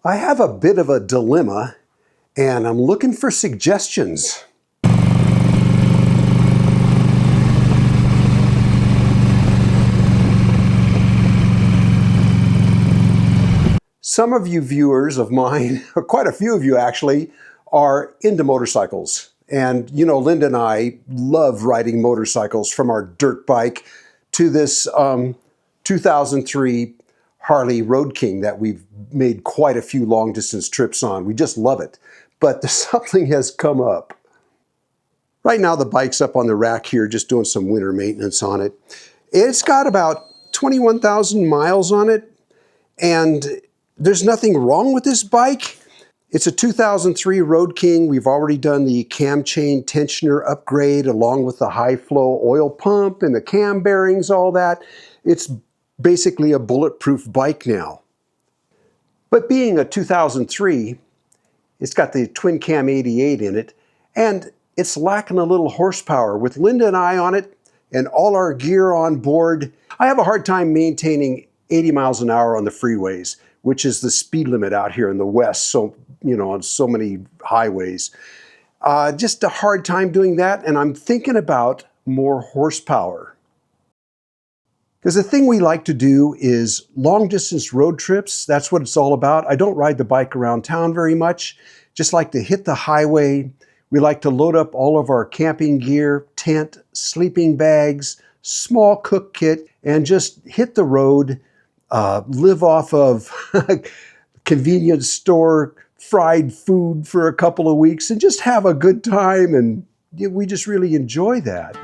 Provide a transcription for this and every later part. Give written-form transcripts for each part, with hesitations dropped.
I have a bit of a dilemma, and I'm looking for suggestions. Some of you viewers of mine, or quite a few of you actually, are into motorcycles. And you know, Linda and I love riding motorcycles, from our dirt bike to this 2003 Harley Road King that we've made quite a few long distance trips on. We just love it. But something has come up. Right now the bike's up on the rack here, just doing some winter maintenance on it. It's got about 21,000 miles on it, and there's nothing wrong with this bike. It's a 2003 Road King. We've already done the cam chain tensioner upgrade along with the high flow oil pump and the cam bearings, all that. It's basically a bulletproof bike now. But being a 2003, it's got the twin cam 88 in it, and it's lacking a little horsepower. With Linda and I on it and all our gear on board, I have a hard time maintaining 80 miles an hour on the freeways, which is the speed limit out here in the West, so, you know, on so many highways. Just a hard time doing that, and I'm thinking about more horsepower. Because the thing we like to do is long distance road trips. That's what it's all about. I don't ride the bike around town very much. Just like to hit the highway. We like to load up all of our camping gear, tent, sleeping bags, small cook kit, and just hit the road. Live off of convenience store fried food for a couple of weeks and just have a good time, and we just really enjoy that.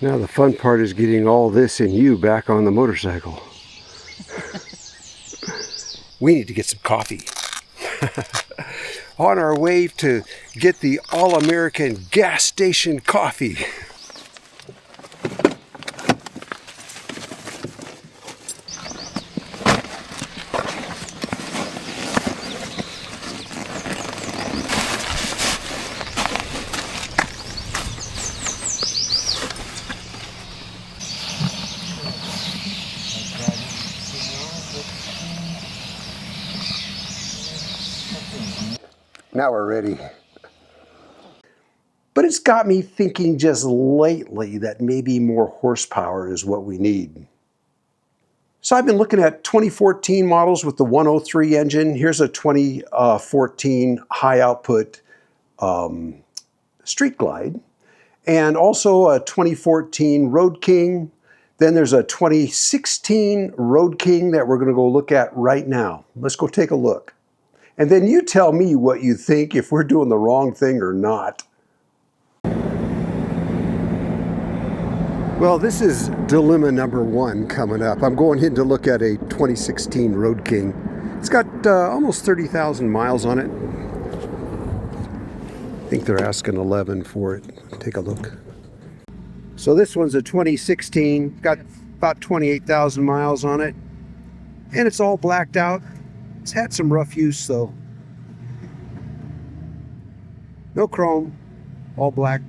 Now the fun part is getting all this and you back on the motorcycle. We need to get some coffee. On our way to get the all-American gas station coffee. Now we're ready. But it's got me thinking just lately that maybe more horsepower is what we need. So I've been looking at 2014 models with the 103 engine. Here's a 2014 high output Street Glide, and also a 2014 Road King. Then there's a 2016 Road King that we're going to go look at right now. Let's go take a look. And then you tell me what you think, if we're doing the wrong thing or not. Well, this is dilemma number one coming up. I'm going in to look at a 2016 Road King. It's got almost 30,000 miles on it. I think they're asking 11 for it. Take a look. So this one's a 2016, got about 28,000 miles on it. And it's all blacked out. It's had some rough use though. No chrome, all black.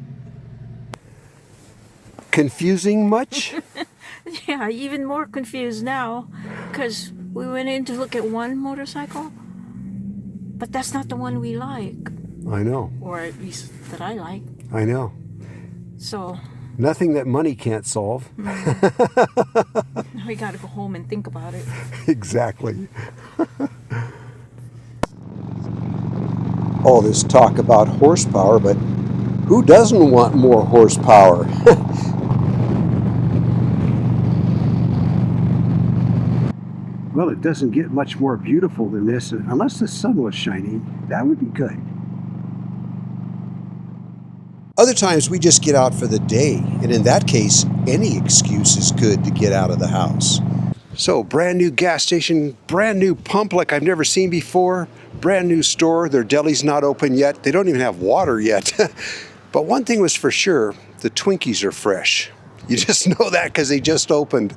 Confusing much? Yeah, even more confused now, because we went in to look at one motorcycle, but that's not the one we like. I know. Or at least that I like. I know. So... nothing that money can't solve. Now we gotta go home and think about it. Exactly. All this talk about horsepower, but who doesn't want more horsepower? Well, it doesn't get much more beautiful than this. Unless the sun was shining, that would be good. Other times we just get out for the day, and in that case, any excuse is good to get out of the house. So, brand new gas station, brand new pump like I've never seen before, brand new store, their deli's not open yet, they don't even have water yet. But one thing was for sure, the Twinkies are fresh. You just know that because they just opened.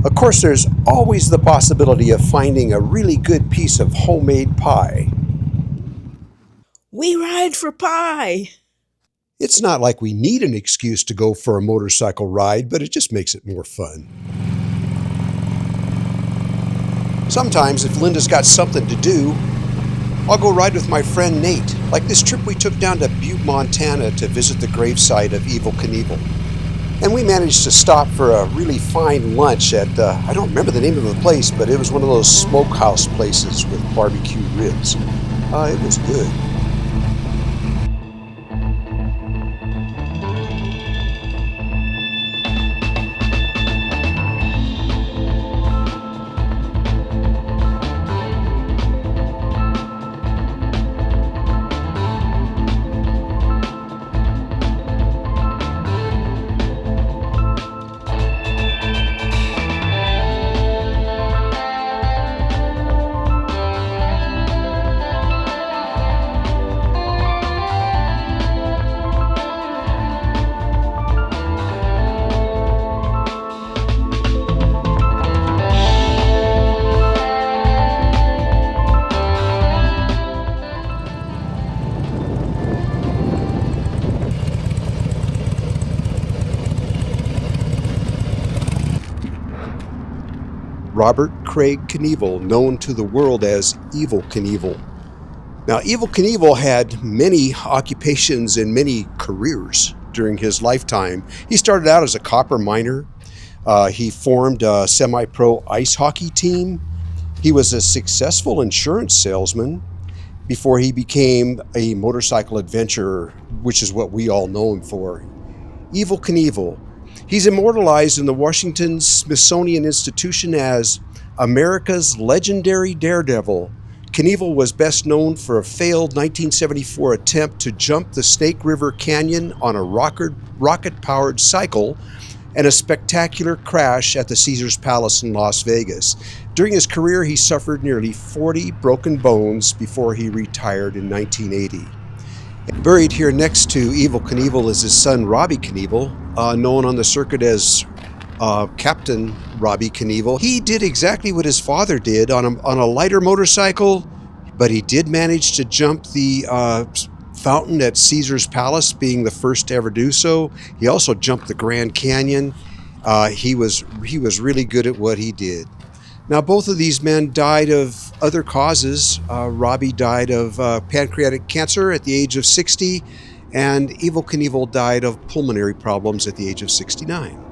Of course, there's always the possibility of finding a really good piece of homemade pie. We ride for pie! It's not like we need an excuse to go for a motorcycle ride, but it just makes it more fun. Sometimes, if Linda's got something to do, I'll go ride with my friend Nate, like this trip we took down to Butte, Montana to visit the gravesite of Evel Knievel. And we managed to stop for a really fine lunch at, I don't remember the name of the place, but it was one of those smokehouse places with barbecue ribs. It was good. Robert Craig Knievel, known to the world as Evel Knievel. Now, Evel Knievel had many occupations and many careers during his lifetime. He started out as a copper miner. He formed a semi-pro ice hockey team. He was a successful insurance salesman before he became a motorcycle adventurer, which is what we all know him for. Evel Knievel. He's immortalized in the Washington Smithsonian Institution as America's legendary daredevil. Knievel was best known for a failed 1974 attempt to jump the Snake River Canyon on a rocket-powered cycle, and a spectacular crash at the Caesars Palace in Las Vegas. During his career, he suffered nearly 40 broken bones before he retired in 1980. Buried here next to Evel Knievel is his son, Robbie Knievel, known on the circuit as Captain Robbie Knievel. He did exactly what his father did on a lighter motorcycle, but he did manage to jump the fountain at Caesar's Palace, being the first to ever do so. He also jumped the Grand Canyon. He was really good at what he did. Now, both of these men died of other causes. Robbie died of pancreatic cancer at the age of 60, and Evel Knievel died of pulmonary problems at the age of 69.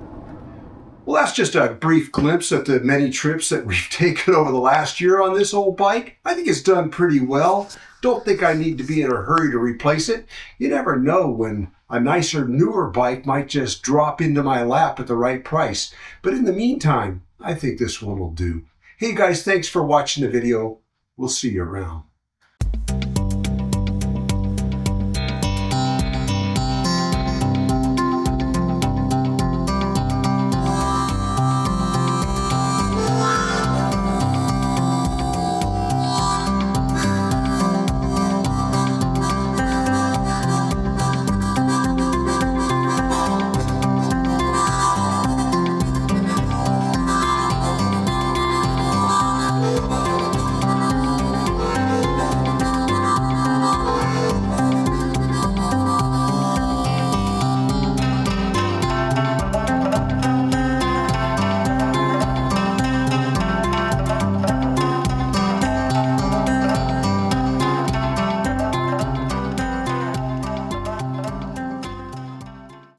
Well, that's just a brief glimpse at the many trips that we've taken over the last year on this old bike. I think it's done pretty well. Don't think I need to be in a hurry to replace it. You never know when a nicer, newer bike might just drop into my lap at the right price. But in the meantime, I think this one will do. Hey guys, thanks for watching the video. We'll see you around.